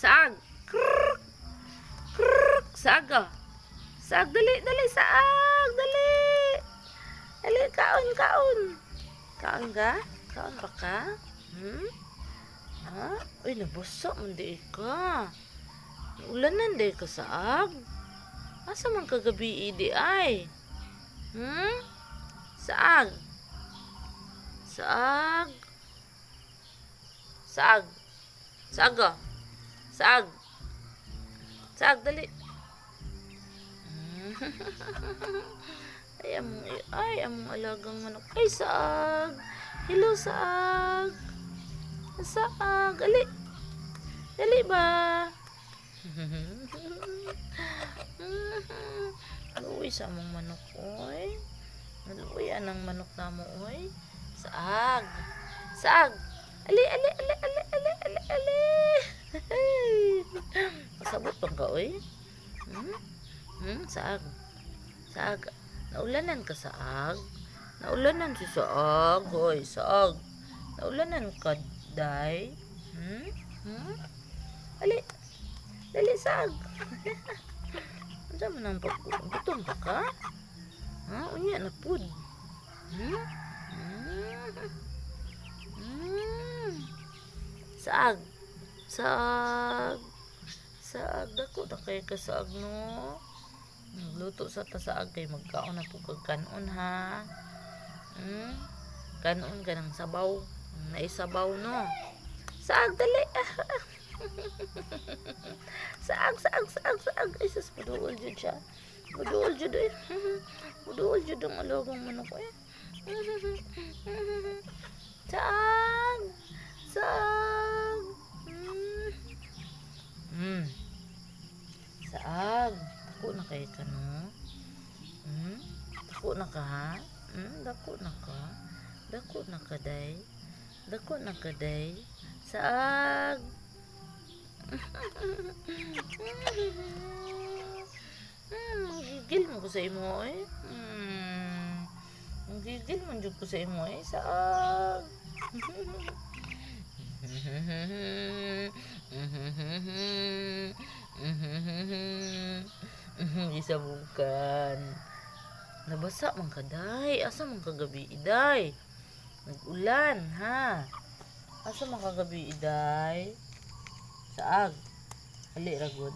Saag. Krrrk. Krrrk. Saag ah. Saag, dali, dali, saag, dali. Dali, kaon, kaon. Kaon ka? Kaon pa ka? Ha? Uy, nabusok, hindi ka. Ulanan di ka saag. Asa man kagabi di ay? Saag. Saag. Saag. Saag ah. Saag. Saag, dali. Ay, among alagang manok. Ay, saag. Hello, saag. Saag. Ali. Dali ba? Luwi sa among manok, oy. Luwi anang manok na mo, oy. Saag. Saag. Ali, ali, ali, ali, ali, ali, ali. Pasabot bang ka, oy? Saag. Saag. Naulanan ka, saag. Naulanan si saag, oy, saag. Naulanan ka, day. Ali. Dali, saag. Ano man ang pagkutom pa ka? Ha? Unya na pud. Saag. Saag. Saag. Dako na kayo ka saag, no? Nagluto sa tasaag kay magkaon na po kag kanon, ha? Kanon ka ng sabaw. Naisabaw, no? Saag, dali. Saag, saag, saag, saag. Ay, sus, maduol dyan siya. Maduol dyan, eh. Maduol dyan ang alagang manok, eh. Saag. Saag. Saag. Dako na kayo ka, no? Dako na ka, ha? Dako na ka. Dako na ka, day. Dako na ka, day. Saag. Magigil mo ko sa imo, eh. Magigil mo ko sa imo, eh. Saag. Isabukan. Nabasa man ka, day. Asa man kagabi, day? Nag-ulan, ha? Asa man kagabi, day? Saag. Ali, ragod.